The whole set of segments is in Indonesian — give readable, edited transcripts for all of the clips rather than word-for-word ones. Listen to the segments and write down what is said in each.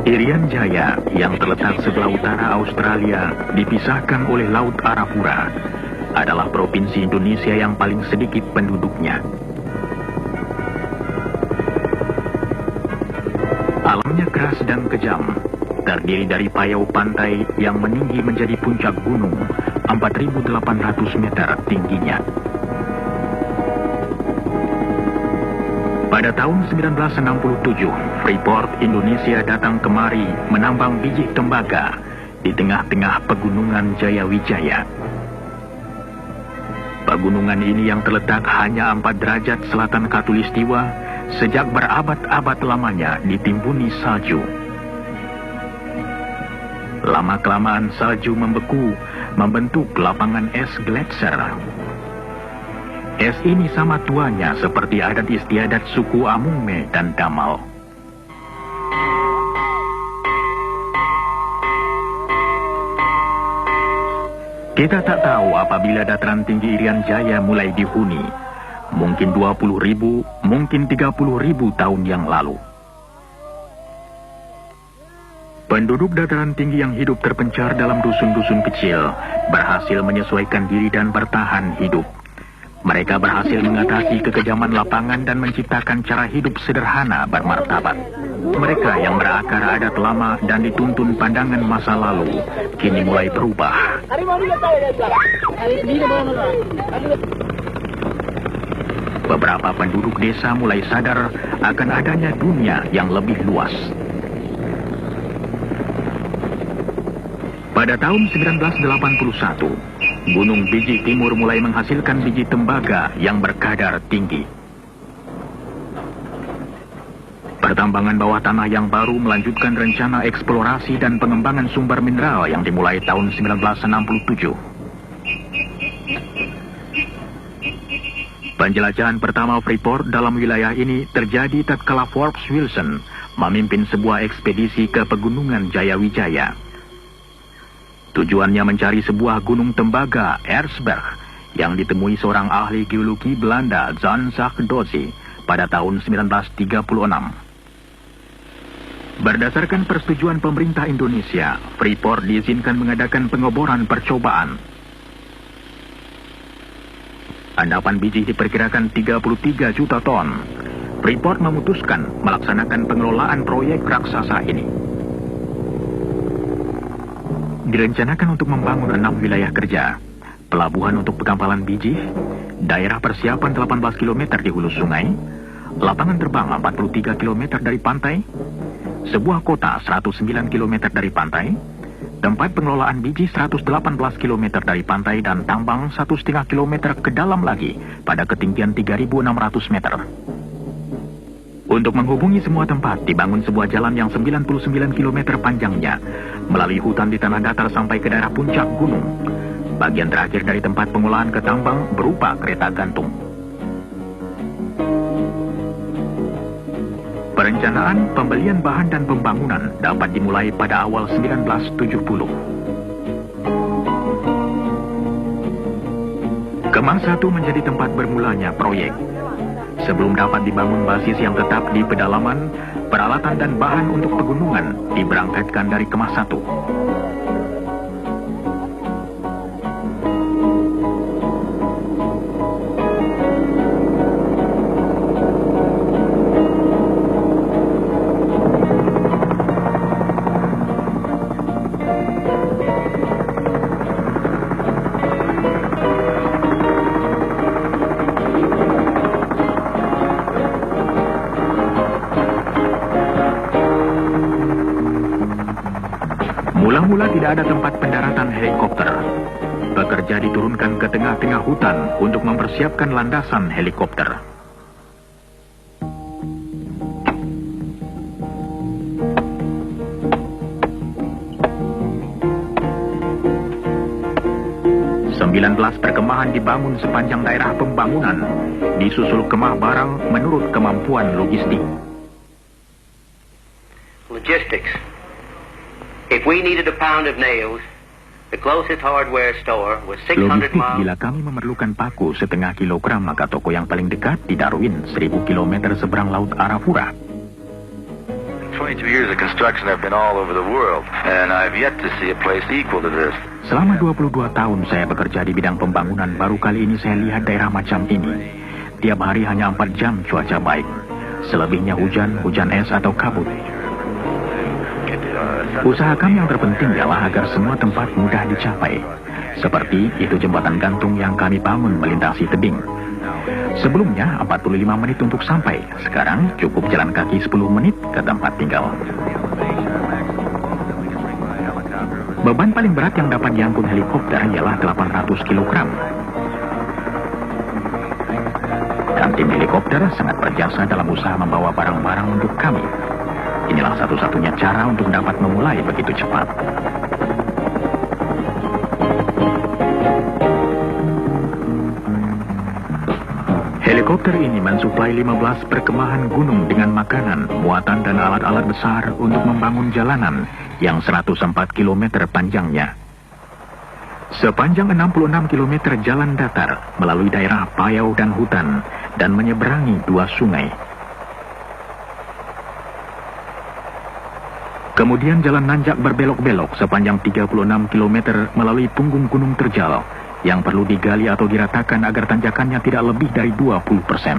Irian Jaya yang terletak sebelah utara Australia dipisahkan oleh Laut Arafura adalah provinsi Indonesia yang paling sedikit penduduknya. Alamnya keras dan kejam, terdiri dari payau pantai yang meninggi menjadi puncak gunung 4.800 meter tingginya. Pada tahun 1967, Freeport Indonesia datang kemari menambang biji tembaga di tengah-tengah pegunungan Jayawijaya. Pegunungan ini yang terletak hanya 4 derajat selatan Khatulistiwa sejak berabad-abad lamanya ditimbuni salju. Lama-kelamaan salju membeku, membentuk lapangan es gletser. Es ini sama tuanya seperti adat istiadat suku Amungme dan Damal. Kita tak tahu apabila dataran tinggi Irian Jaya mulai dihuni. Mungkin 20.000, mungkin 30.000 tahun yang lalu. Penduduk dataran tinggi yang hidup terpencar dalam dusun-dusun kecil berhasil menyesuaikan diri dan bertahan hidup. Mereka berhasil mengatasi kekejaman lapangan dan menciptakan cara hidup sederhana bermartabat. Mereka yang berakar adat lama dan dituntun pandangan masa lalu, kini mulai berubah. Beberapa penduduk desa mulai sadar akan adanya dunia yang lebih luas. Pada tahun 1981, Gunung Biji Timur mulai menghasilkan biji tembaga yang berkadar tinggi. Pertambangan bawah tanah yang baru melanjutkan rencana eksplorasi dan pengembangan sumber mineral yang dimulai tahun 1967. Penjelajahan pertama Freeport dalam wilayah ini terjadi tatkala Forbes Wilson memimpin sebuah ekspedisi ke pegunungan Jayawijaya. Tujuannya mencari sebuah gunung tembaga, Erzberg, yang ditemui seorang ahli geologi Belanda, Jan Zakdozi, pada tahun 1936. Berdasarkan persetujuan pemerintah Indonesia, Freeport diizinkan mengadakan pengeboran percobaan. Endapan biji diperkirakan 33 juta ton. Freeport memutuskan melaksanakan pengelolaan proyek raksasa ini. Direncanakan untuk membangun 6 wilayah kerja, pelabuhan untuk pengampalan biji, daerah persiapan 18 km di hulu sungai, lapangan terbang 43 km dari pantai, sebuah kota 109 km dari pantai, tempat pengelolaan biji 118 km dari pantai dan tambang 1,5 km ke dalam lagi pada ketinggian 3.600 meter. Untuk menghubungi semua tempat, dibangun sebuah jalan yang 99 km panjangnya, melalui hutan di tanah datar sampai ke daerah puncak gunung. Bagian terakhir dari tempat pengolahan ke tambang berupa kereta gantung. Perencanaan, pembelian bahan dan pembangunan dapat dimulai pada awal 1970. Kemang 1 menjadi tempat bermulanya proyek. Sebelum dapat dibangun basis yang tetap di pedalaman, peralatan dan bahan untuk pegunungan diberangkatkan dari Kemah 1. Mula-mula tidak ada tempat pendaratan helikopter. Pekerja diturunkan ke tengah-tengah hutan untuk mempersiapkan landasan helikopter. "19 perkemahan dibangun sepanjang daerah pembangunan, disusul kemah barang menurut kemampuan logistik." Logistics. If we needed a pound of nails, the closest hardware store was 600 Logistik, miles. bila kami memerlukan paku setengah kilogram, maka toko yang paling dekat di Darwin, 1000 km seberang Laut Arafura. 22 years of construction, I've been all over the world, and I've yet to see a place equal to this. Selama 22 tahun saya bekerja di bidang pembangunan, baru kali ini saya lihat daerah macam ini. Tiap hari hanya 4 jam cuaca baik. Selebihnya hujan, hujan es atau kabut. Usaha kami yang terpenting ialah agar semua tempat mudah dicapai. Seperti itu jembatan gantung yang kami bangun melintasi tebing. Sebelumnya 45 menit untuk sampai. Sekarang cukup jalan kaki 10 menit ke tempat tinggal. Beban paling berat yang dapat diangkut helikopter ialah 800 kg. Dan tim helikopter sangat berjasa dalam usaha membawa barang-barang untuk kami. Inilah satu-satunya cara untuk dapat memulai begitu cepat. Helikopter ini mensuplai 15 perkemahan gunung dengan makanan, muatan dan alat-alat besar untuk membangun jalanan yang 104 km panjangnya. Sepanjang 66 km jalan datar melalui daerah payau dan hutan dan menyeberangi 2 sungai. Kemudian jalan nanjak berbelok-belok sepanjang 36 km melalui punggung gunung terjal yang perlu digali atau diratakan agar tanjakannya tidak lebih dari 20%.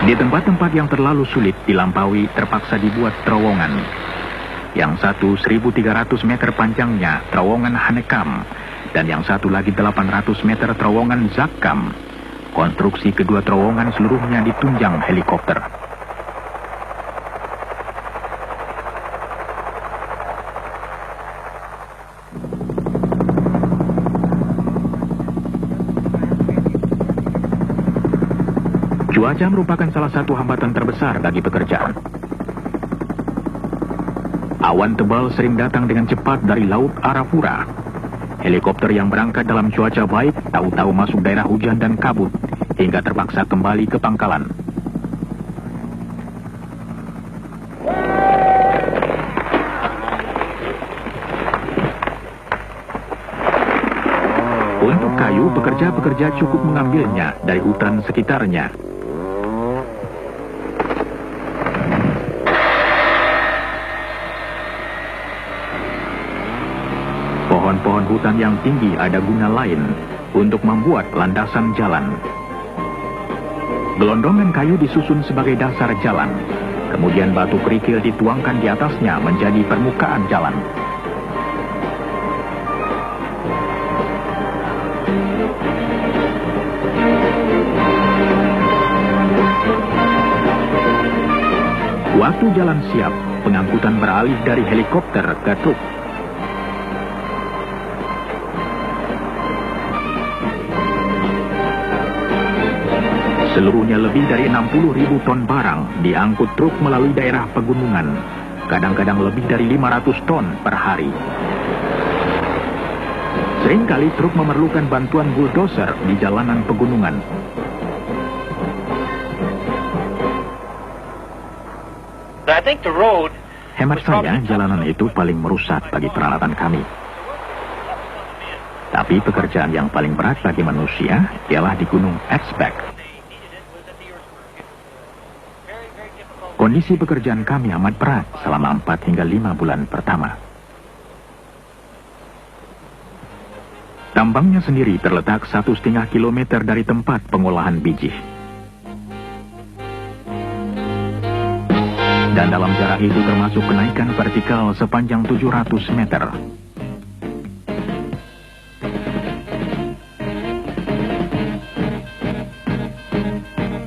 Di tempat-tempat yang terlalu sulit dilampaui terpaksa dibuat terowongan. Yang satu 1.300 meter panjangnya terowongan Hanekam dan yang satu lagi 800 meter terowongan Zakkam. Konstruksi kedua terowongan seluruhnya ditunjang helikopter. Cuaca merupakan salah satu hambatan terbesar bagi pekerjaan. Awan tebal sering datang dengan cepat dari Laut Arafura. Helikopter yang berangkat dalam cuaca baik tahu-tahu masuk daerah hujan dan kabut hingga terpaksa kembali ke pangkalan. Untuk kayu, pekerja-pekerja cukup mengambilnya dari hutan sekitarnya. Pohon-pohon hutan yang tinggi ada guna lain untuk membuat landasan jalan. Gelondongan kayu disusun sebagai dasar jalan. Kemudian batu kerikil dituangkan di atasnya menjadi permukaan jalan. Waktu jalan siap, pengangkutan beralih dari helikopter ke truk. Seluruhnya lebih dari 60.000 ton barang diangkut truk melalui daerah pegunungan, kadang-kadang lebih dari 500 ton per hari. Seringkali truk memerlukan bantuan bulldozer di jalanan pegunungan. Hemat saya, jalanan itu paling merusak bagi peralatan kami. Tapi pekerjaan yang paling berat bagi manusia ialah di Gunung Exback. Kondisi pekerjaan kami amat berat selama 4 hingga 5 bulan pertama. Tambangnya sendiri terletak 1,5 kilometer dari tempat pengolahan biji. Dan dalam jarak itu termasuk kenaikan vertikal sepanjang 700 meter.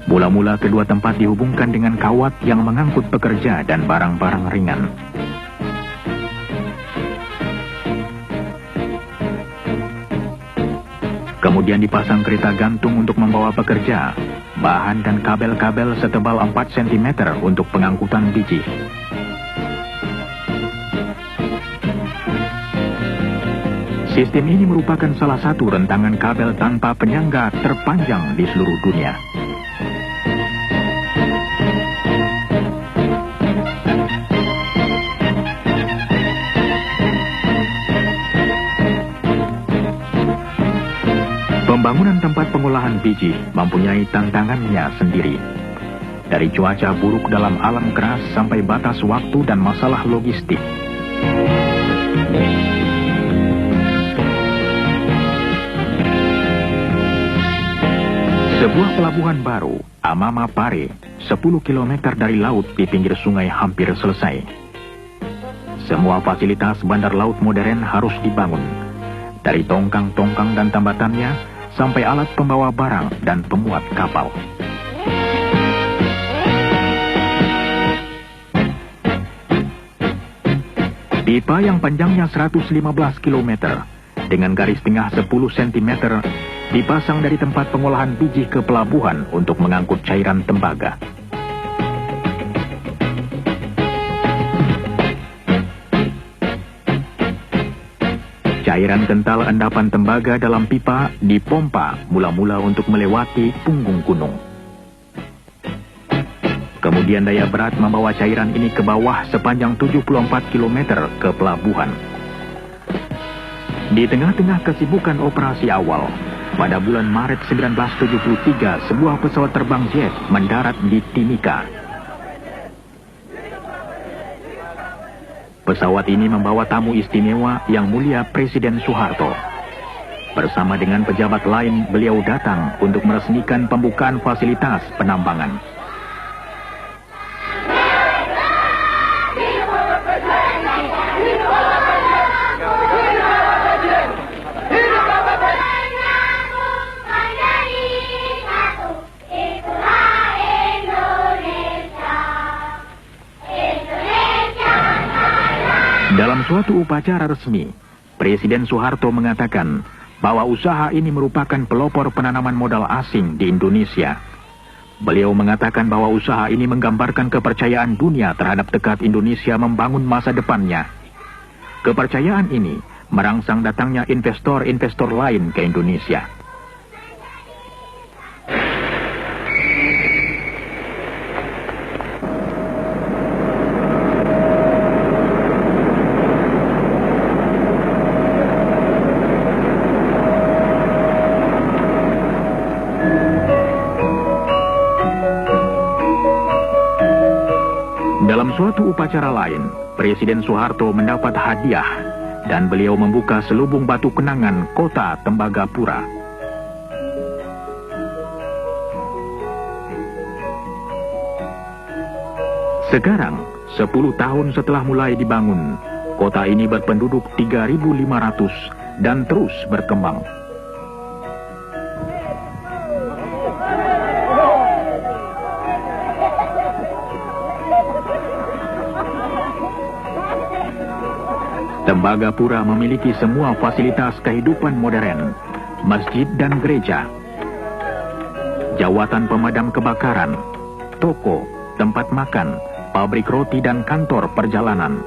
Mula-mula kedua tempat dihubungkan dengan kawat yang mengangkut pekerja dan barang-barang ringan. Kemudian dipasang kereta gantung untuk membawa pekerja, bahan dan kabel-kabel setebal 4 cm untuk pengangkutan biji. Sistem ini merupakan salah satu rentangan kabel tanpa penyangga terpanjang di seluruh dunia. Pembangunan tempat pengolahan biji mempunyai tantangannya sendiri. Dari cuaca buruk dalam alam keras sampai batas waktu dan masalah logistik. Sebuah pelabuhan baru, Amama Pare, 10 km dari laut di pinggir sungai hampir selesai. Semua fasilitas bandar laut modern harus dibangun. Dari tongkang-tongkang dan tambatannya, sampai alat pembawa barang dan pemuat kapal. Pipa yang panjangnya 115 km, dengan garis tengah 10 cm, dipasang dari tempat pengolahan biji ke pelabuhan untuk mengangkut cairan tembaga. Cairan kental endapan tembaga dalam pipa dipompa mula-mula untuk melewati punggung gunung. Kemudian daya berat membawa cairan ini ke bawah sepanjang 74 km ke pelabuhan. Di tengah-tengah kesibukan operasi awal, pada bulan Maret 1973, sebuah pesawat terbang jet mendarat di Timika. Pesawat ini membawa tamu istimewa Yang Mulia Presiden Soeharto. Bersama dengan pejabat lain, beliau datang untuk meresmikan pembukaan fasilitas penambangan. Dalam suatu upacara resmi, Presiden Soeharto mengatakan bahwa usaha ini merupakan pelopor penanaman modal asing di Indonesia. Beliau mengatakan bahwa usaha ini menggambarkan kepercayaan dunia terhadap tekad Indonesia membangun masa depannya. Kepercayaan ini merangsang datangnya investor-investor lain ke Indonesia. Dalam suatu upacara lain, Presiden Soeharto mendapat hadiah dan beliau membuka selubung batu kenangan kota Tembagapura. Sekarang, 10 tahun setelah mulai dibangun, kota ini berpenduduk 3.500 dan terus berkembang. Tembagapura memiliki semua fasilitas kehidupan modern, masjid dan gereja, jawatan pemadam kebakaran, toko, tempat makan, pabrik roti dan kantor perjalanan.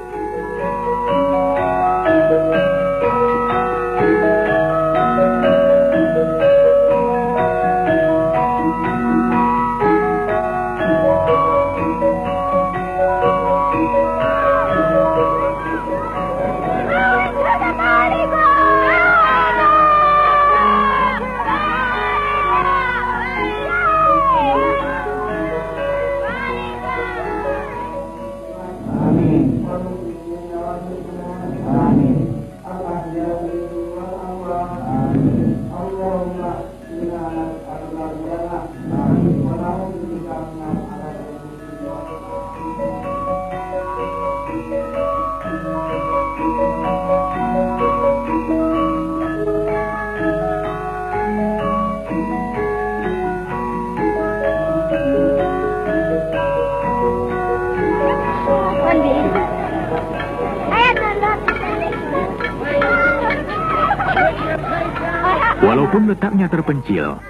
Walaupun letaknya terpencil,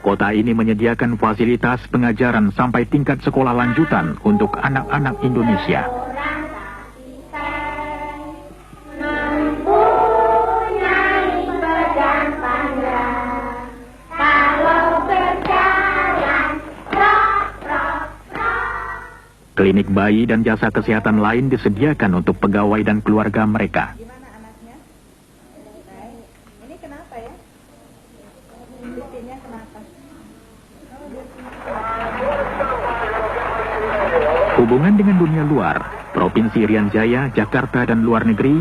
kota ini menyediakan fasilitas pengajaran sampai tingkat sekolah lanjutan untuk anak-anak Indonesia. Klinik bayi dan jasa kesehatan lain disediakan untuk pegawai dan keluarga mereka. Hubungan dengan dunia luar, Provinsi Irian Jaya, Jakarta, dan luar negeri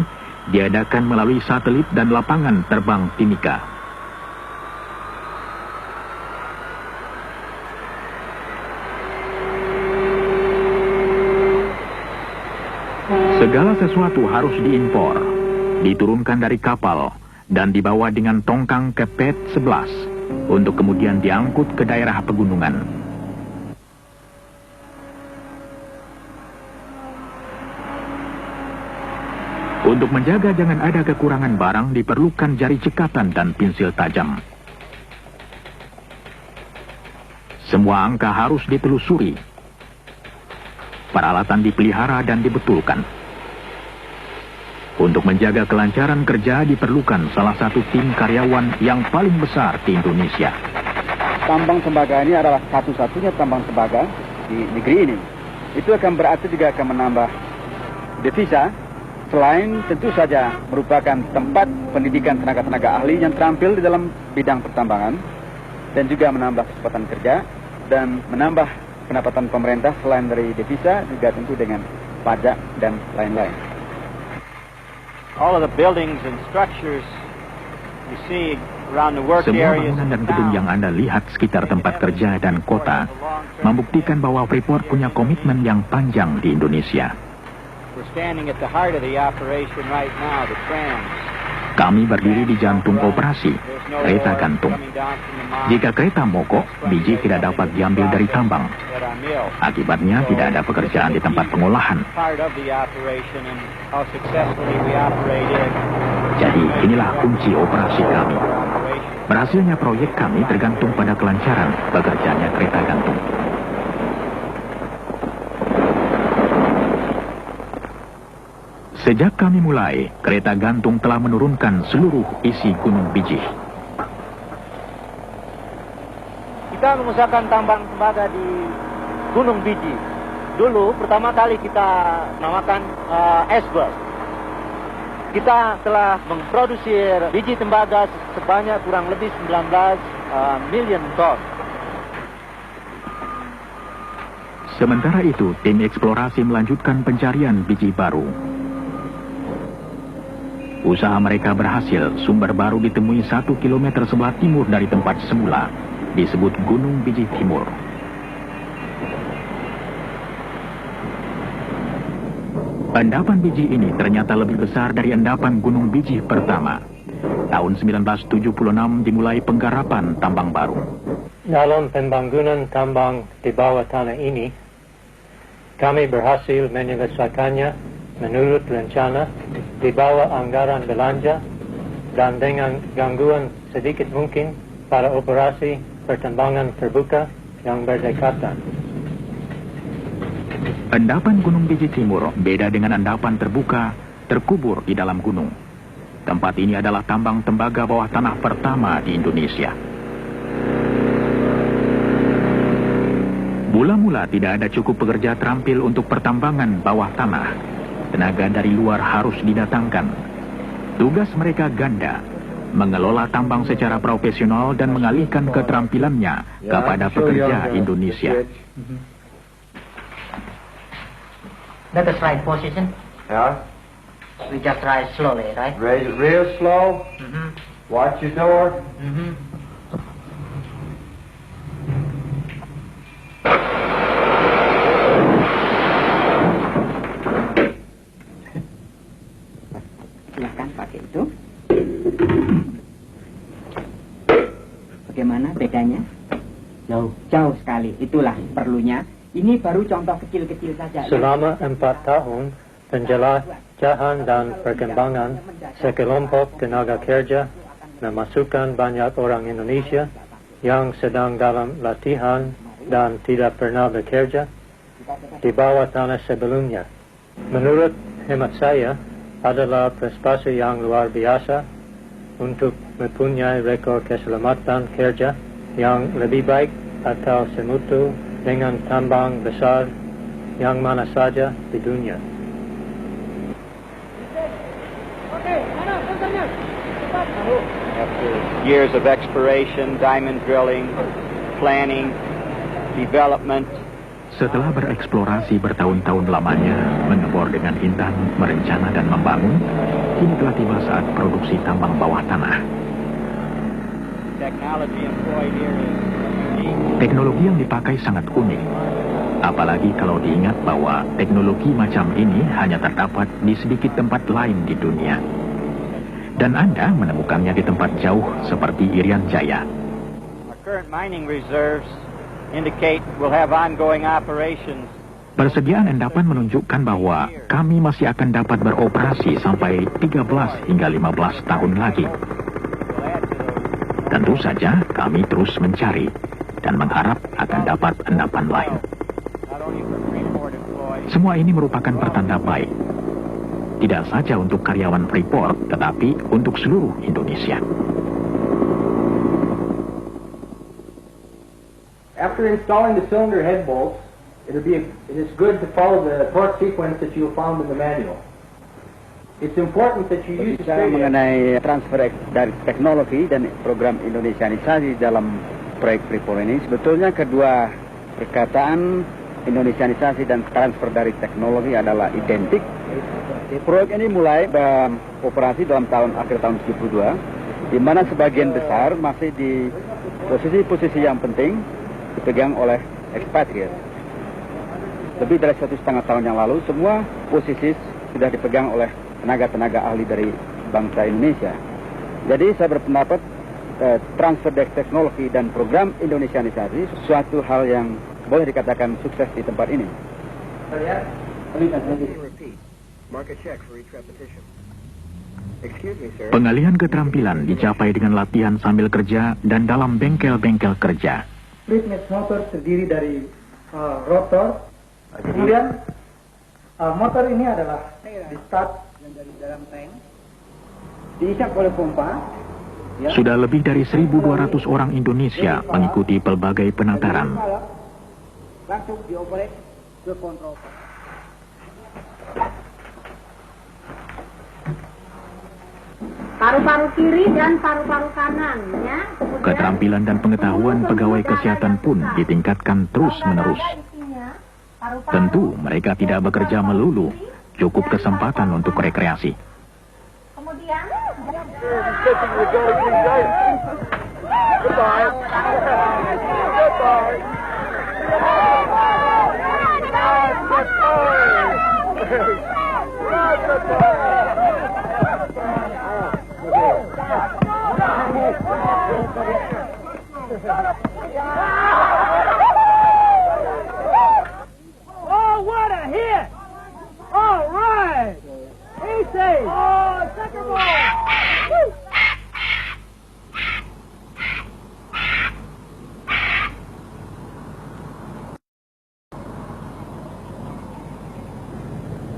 diadakan melalui satelit dan lapangan terbang Timika. Segala sesuatu harus diimpor, diturunkan dari kapal, dan dibawa dengan tongkang ke PET 11 untuk kemudian diangkut ke daerah pegunungan. Untuk menjaga jangan ada kekurangan barang diperlukan jari cekatan dan pensil tajam. Semua angka harus ditelusuri. Peralatan dipelihara dan dibetulkan. Untuk menjaga kelancaran kerja diperlukan salah satu tim karyawan yang paling besar di Indonesia. Tambang tembaga ini adalah satu-satunya tambang tembaga di negeri ini. Itu akan berarti juga akan menambah devisa, selain tentu saja merupakan tempat pendidikan tenaga-tenaga ahli yang terampil di dalam bidang pertambangan, dan juga menambah kesempatan kerja dan menambah pendapatan pemerintah selain dari devisa juga tentu dengan pajak dan lain-lain. All of the buildings and structures you see around the work Semua areas bangunan of dan the gedung town. yang Anda lihat sekitar tempat kerja dan kota membuktikan bahwa Freeport punya komitmen yang panjang di Indonesia. We're standing at the heart of the operation right now, the trams. Kami berdiri di jantung operasi, kereta gantung. Jika kereta mogok, biji tidak dapat diambil dari tambang. Akibatnya tidak ada pekerjaan di tempat pengolahan. Part of the operation and how successfully we operated. Jadi inilah kunci operasi kami. Berhasilnya proyek kami tergantung pada kelancaran bekerjanya kereta gantung. Sejak kami mulai, kereta gantung telah menurunkan seluruh isi Gunung Bijih. Kita mengusahakan tambang tembaga di Gunung Bijih. Dulu pertama kali kita namakan Esbel. Kita telah memproduksi biji tembaga sebanyak kurang lebih 19 million ton. Sementara itu, tim eksplorasi melanjutkan pencarian biji baru. Usaha mereka berhasil, sumber baru ditemui 1 kilometer sebelah timur dari tempat semula, disebut Gunung Bijih Timur. Endapan biji ini ternyata lebih besar dari endapan Gunung Bijih pertama. Tahun 1976 dimulai penggarapan tambang baru. Dalam pembangunan tambang di bawah tanah ini, kami berhasil menyelesaikannya menurut rencana di bawah anggaran belanja dan dengan gangguan sedikit mungkin pada operasi pertambangan terbuka yang berdekatan. Endapan Gunung Bijih Timur beda dengan endapan terbuka terkubur di dalam gunung. Tempat ini adalah tambang tembaga bawah tanah pertama di Indonesia. Mula-mula tidak ada cukup pekerja terampil untuk pertambangan bawah tanah. Tenaga dari luar harus didatangkan. Tugas mereka ganda, mengelola tambang secara profesional dan mengalihkan keterampilannya kepada pekerja Indonesia. That is right position. Yeah. We just rise slowly, right? Raise it real slow. Watch your door. Silahkan pakai itu. Bagaimana bedanya? Jauh sekali. Itulah perlunya. Ini baru contoh kecil-kecil saja. Selama 4 tahun, penjelajahan dan perkembangan sekelompok tenaga kerja memasukkan banyak orang Indonesia yang sedang dalam latihan dan tidak pernah bekerja di bawah tanah sebelumnya. Menurut hemat saya, adalah prestasi yang luar biasa untuk mempunyai rekor keselamatan kerja yang lebih baik atau semutu dengan tambang besar yang mana saja di dunia. Oke, mana konsernya? Cepat. After years of exploration, diamond drilling, planning, development. Setelah bereksplorasi bertahun-tahun lamanya, mengebor dengan intan, merencana dan membangun, kini telah tiba saat produksi tambang bawah tanah. Teknologi yang dipakai sangat unik. Apalagi kalau diingat bahwa teknologi macam ini hanya terdapat di sedikit tempat lain di dunia. Dan Anda menemukannya di tempat jauh seperti Irian Jaya. Current mining reserves indicate we'll have ongoing operations. Persediaan endapan menunjukkan bahwa kami masih akan dapat beroperasi sampai 13 hingga 15 tahun lagi. Tentu saja kami terus mencari dan mengharap akan dapat endapan lain. Semua ini merupakan pertanda baik. Tidak saja untuk karyawan Freeport, tetapi untuk seluruh Indonesia. After installing the cylinder head bolts, it is good to follow the torque sequence that you found in the manual. It's important that you use Bicara mengenai transfer dari teknologi dan program Indonesianisasi dalam proyek Freeport ini, sebetulnya kedua perkataan Indonesianisasi dan transfer dari teknologi adalah identik. Proyek ini mulai beroperasi dalam akhir tahun 72, di mana sebagian besar masih di posisi-posisi yang penting dipegang oleh ekspatriat. Lebih dari 1,5 tahun yang lalu, semua posisi sudah dipegang oleh tenaga-tenaga ahli dari bangsa Indonesia. Jadi saya berpendapat transfer teknologi dan program Indonesianisasi suatu hal yang boleh dikatakan sukses di tempat ini. Pengalihan keterampilan dicapai dengan latihan sambil kerja dan dalam bengkel-bengkel kerja. Fitness motor terdiri dari rotor, kemudian motor ini adalah di start dari dalam tank, diisap oleh pompa. Ya. Sudah lebih dari 1.200 orang Indonesia mengikuti pelbagai penataran. Langsung dioperate ke kontrol. Paru-paru kiri dan paru-paru kanan, ya. Kemudian, keterampilan dan pengetahuan pegawai kesehatan pun ditingkatkan terus-menerus. Tentu mereka tidak bekerja melulu, cukup kesempatan untuk rekreasi. Kemudian, Oh, what a hit! All right! Easy! Oh, second ball! Woo!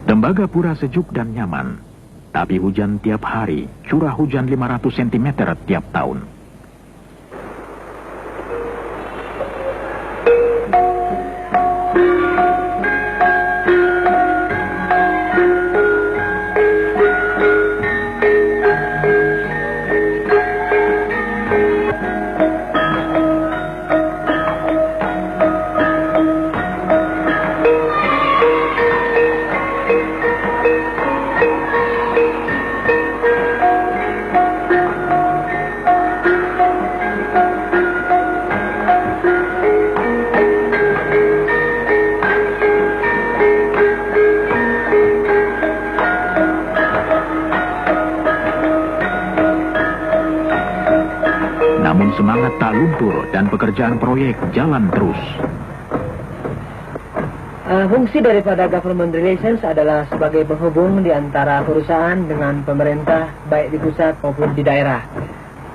Tembagapura sejuk dan nyaman, tapi hujan tiap hari, curah hujan 500 cm tiap tahun. Namun semangat tak luntur dan pekerjaan proyek jalan terus. Fungsi daripada government relations adalah sebagai penghubung di antara perusahaan dengan pemerintah, baik di pusat maupun di daerah.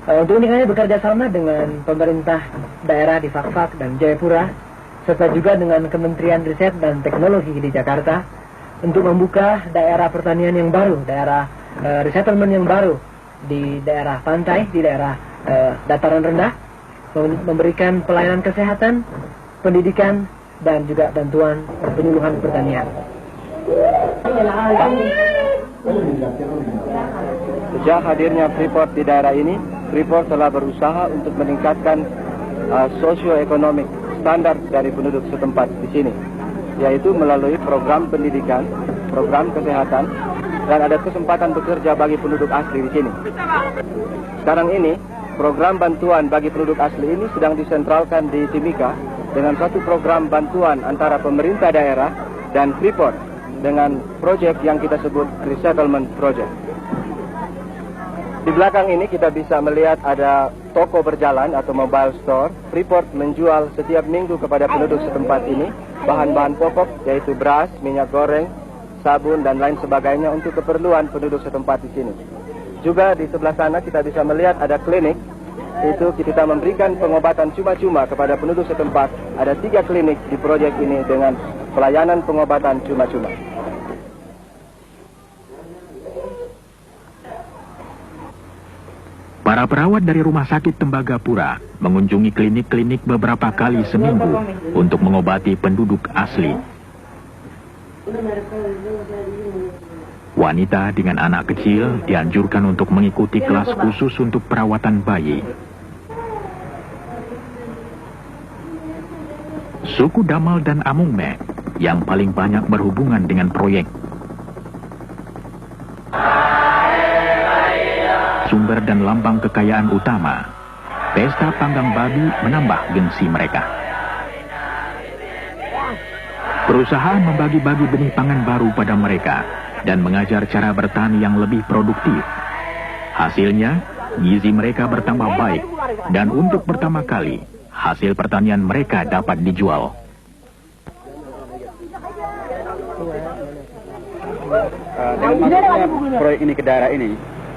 Untuk ini kami bekerja sama dengan pemerintah daerah di Fakfak dan Jayapura, serta juga dengan Kementerian Riset dan Teknologi di Jakarta, untuk membuka daerah pertanian yang baru, daerah resettlement yang baru di daerah pantai, di daerah dataran rendah, memberikan pelayanan kesehatan, pendidikan, dan juga bantuan penyuluhan pertanian. Sejak hadirnya Freeport di daerah ini, Freeport telah berusaha untuk meningkatkan sosioekonomik standar dari penduduk setempat di sini, yaitu melalui program pendidikan, program kesehatan, dan ada kesempatan bekerja bagi penduduk asli di sini. Sekarang ini, program bantuan bagi penduduk asli ini sedang disentralkan di Timika dengan satu program bantuan antara pemerintah daerah dan Freeport dengan proyek yang kita sebut Resettlement Project. Di belakang ini kita bisa melihat ada toko berjalan atau mobile store. Freeport menjual setiap minggu kepada penduduk setempat ini bahan-bahan pokok yaitu beras, minyak goreng, sabun dan lain sebagainya untuk keperluan penduduk setempat di sini. Juga di sebelah sana kita bisa melihat ada klinik. Itu kita memberikan pengobatan cuma-cuma kepada penduduk setempat. Ada 3 klinik di proyek ini dengan pelayanan pengobatan cuma-cuma. Para perawat dari Rumah Sakit Tembagapura mengunjungi klinik-klinik beberapa kali seminggu untuk mengobati penduduk asli. Wanita dengan anak kecil dianjurkan untuk mengikuti kelas khusus untuk perawatan bayi. Suku Damal dan Amungme yang paling banyak berhubungan dengan proyek. Sumber dan lambang kekayaan utama, pesta panggang babi menambah gengsi mereka. Perusahaan membagi-bagi benih pangan baru pada mereka dan mengajar cara bertani yang lebih produktif. Hasilnya, gizi mereka bertambah baik dan untuk pertama kali, hasil pertanian mereka dapat dijual. Dengan masuknya proyek ini ke daerah ini,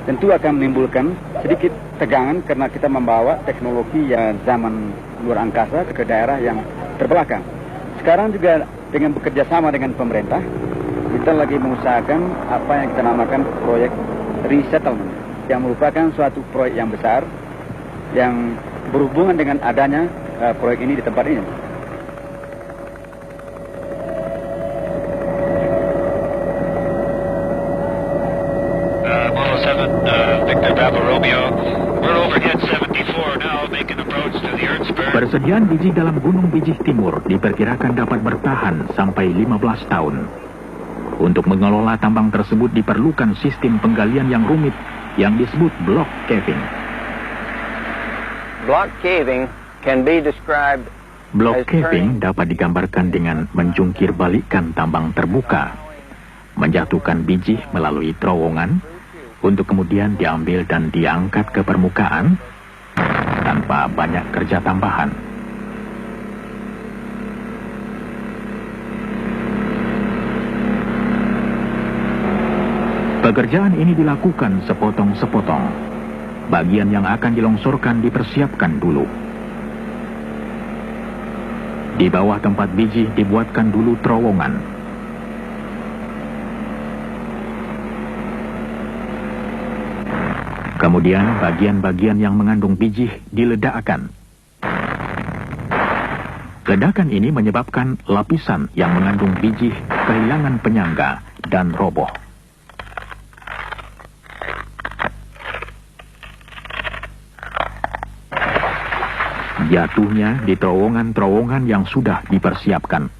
tentu akan menimbulkan sedikit tegangan karena kita membawa teknologi zaman luar angkasa ke daerah yang terbelakang. Sekarang juga dengan bekerja sama dengan pemerintah, kita lagi mengusahakan apa yang kita namakan proyek resettlement, yang merupakan suatu proyek yang besar yang berhubungan dengan adanya proyek ini di tempat ini. Molo 7, Victor Bravo Romeo. We're overhead 74 now, making approach to the Earthspur. Persediaan biji dalam Gunung Bijih Timur diperkirakan dapat bertahan sampai 15 tahun. Untuk mengelola tambang tersebut diperlukan sistem penggalian yang rumit yang disebut block caving. Block caving can be described Block caving dapat digambarkan dengan menjungkir balikkan tambang terbuka, menjatuhkan biji melalui terowongan, untuk kemudian diambil dan diangkat ke permukaan tanpa banyak kerja tambahan. Pekerjaan ini dilakukan sepotong-sepotong. Bagian yang akan dilongsorkan dipersiapkan dulu. Di bawah tempat biji dibuatkan dulu terowongan. Kemudian bagian-bagian yang mengandung biji diledakkan. Ledakan ini menyebabkan lapisan yang mengandung biji kehilangan penyangga dan roboh. Jatuhnya di terowongan-terowongan yang sudah dipersiapkan.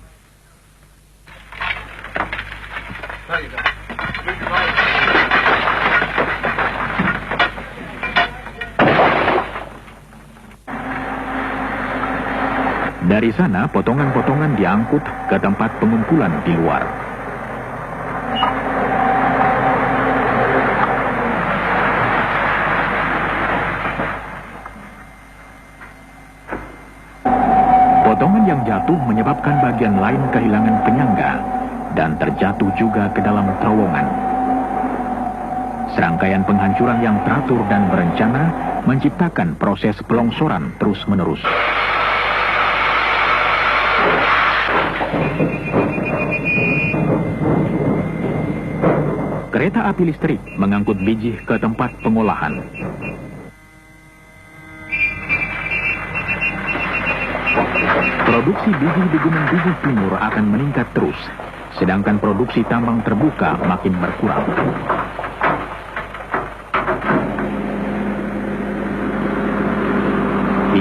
Dari sana, potongan-potongan diangkut ke tempat pengumpulan di luar. Potongan yang jatuh menyebabkan bagian lain kehilangan penyangga dan terjatuh juga ke dalam terowongan. Serangkaian penghancuran yang teratur dan berencana menciptakan proses pelongsoran terus-menerus. Kereta api listrik mengangkut biji ke tempat pengolahan. Produksi biji di Gunung Bijih Timur akan meningkat terus, sedangkan produksi tambang terbuka makin berkurang.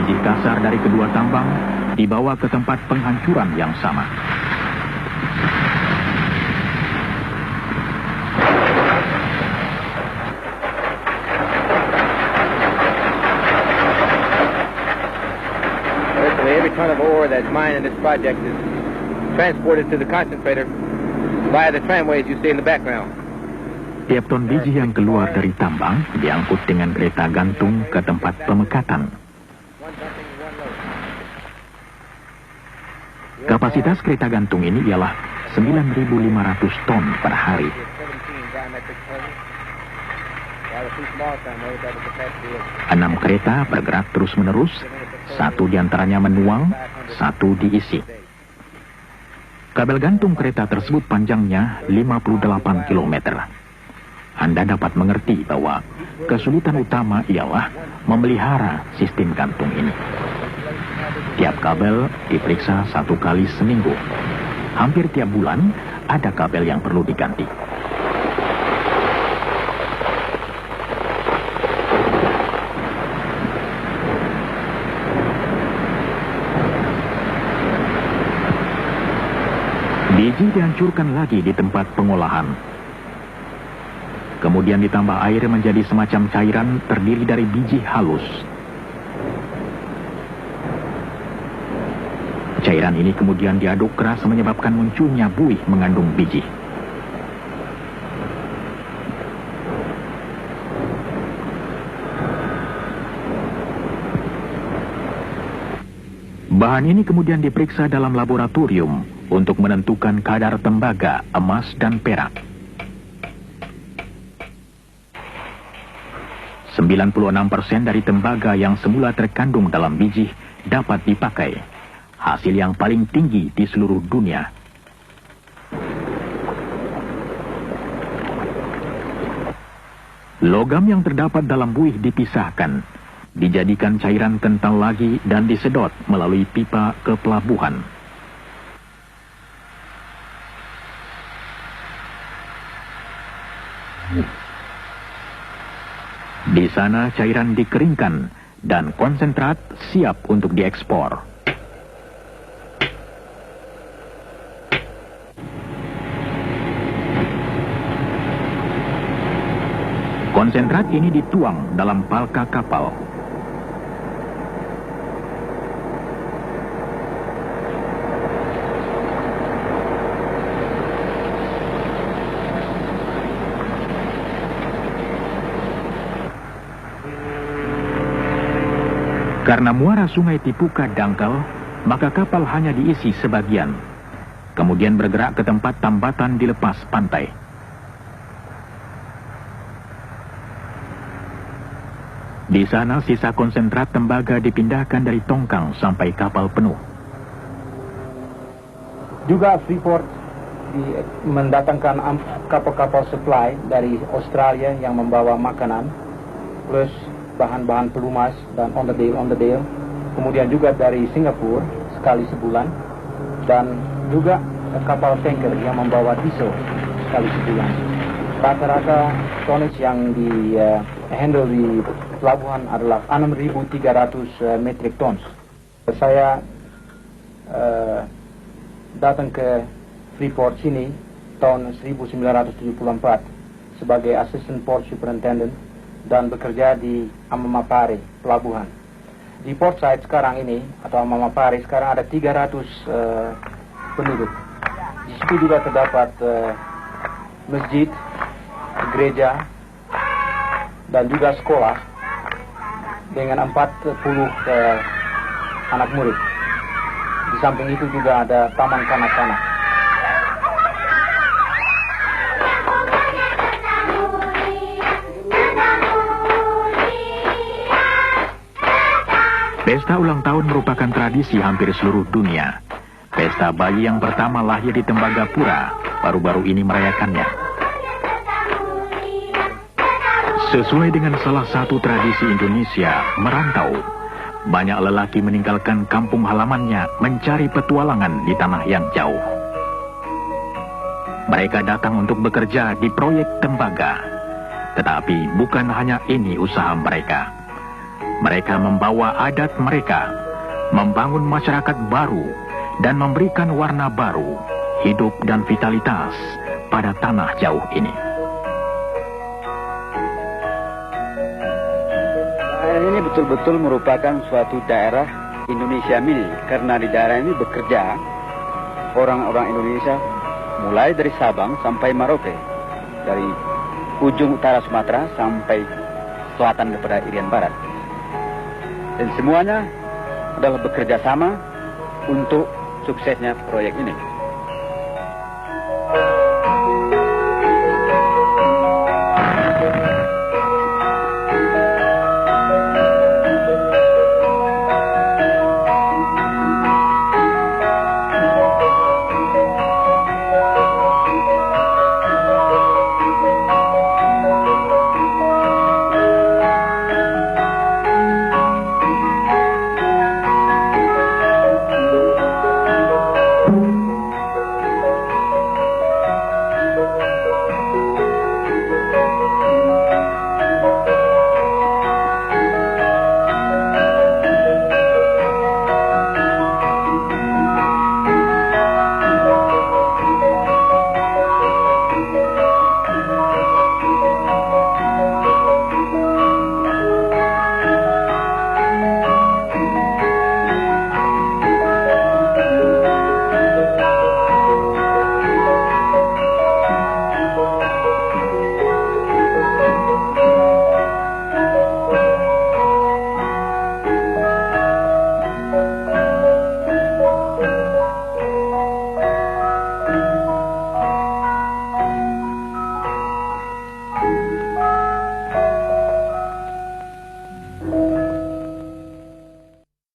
biji kasar dari kedua tambang dibawa ke tempat penghancuran yang sama. Every ton of ore that's mined in this project is transported to the concentrator via the tramways you see in the background. Tiap ton biji yang keluar dari tambang diangkut dengan kereta gantung ke tempat pemekatan. Kapasitas kereta gantung ini ialah 9.500 ton per hari. 6 kereta bergerak terus-menerus, 1 diantaranya menuang, 1 diisi. Kabel gantung kereta tersebut panjangnya 58 km. Anda dapat mengerti bahwa kesulitan utama ialah memelihara sistem gantung ini. Tiap kabel diperiksa 1 kali seminggu. Hampir tiap bulan ada kabel yang perlu diganti. Biji dihancurkan lagi di tempat pengolahan. Kemudian ditambah air menjadi semacam cairan terdiri dari biji halus. Cairan ini kemudian diaduk keras menyebabkan munculnya buih mengandung biji. Bahan ini kemudian diperiksa dalam laboratorium untuk menentukan kadar tembaga, emas, dan perak. 96% dari tembaga yang semula terkandung dalam biji dapat dipakai. Hasil yang paling tinggi di seluruh dunia. Logam yang terdapat dalam buih dipisahkan, dijadikan cairan kental lagi dan disedot melalui pipa ke pelabuhan. Di sana cairan dikeringkan dan konsentrat siap untuk diekspor. Konsentrat ini dituang dalam palka kapal. Karena muara sungai Tipuka dangkal, maka kapal hanya diisi sebagian. Kemudian bergerak ke tempat tambatan di lepas pantai. Di sana sisa konsentrat tembaga dipindahkan dari tongkang sampai kapal penuh. Juga Freeport mendatangkan kapal-kapal supply dari Australia yang membawa makanan, plus bahan-bahan pelumas dan on the deal. Kemudian juga dari Singapura sekali sebulan, dan juga kapal tanker yang membawa diesel sekali sebulan. Rata-rata tonnage yang di handle di pelabuhan adalah 6.300 metric tons. Saya datang ke Freeport sini tahun 1974 sebagai Assistant Port Superintendent dan bekerja di Amamapare, pelabuhan. Di Port Said sekarang ini, atau Amamapare, sekarang ada 300 penduduk. Di situ juga terdapat masjid, gereja, dan juga sekolah dengan 40 anak murid. Di samping itu juga ada taman kanak-kanak. Pesta ulang tahun merupakan tradisi hampir seluruh dunia. Pesta bayi yang pertama lahir di Tembagapura baru-baru ini merayakannya. Sesuai dengan salah satu tradisi Indonesia, merantau, banyak lelaki meninggalkan kampung halamannya mencari petualangan di tanah yang jauh. Mereka datang untuk bekerja di proyek tembaga. Tetapi bukan hanya ini usaha mereka. Mereka membawa adat mereka, membangun masyarakat baru, dan memberikan warna baru, hidup dan vitalitas pada tanah jauh ini. Ini betul-betul merupakan suatu daerah Indonesia mini, karena di daerah ini bekerja orang-orang Indonesia mulai dari Sabang sampai Merauke, dari ujung utara Sumatera sampai selatan kepada Irian Barat. Dan semuanya adalah bekerja sama untuk suksesnya proyek ini.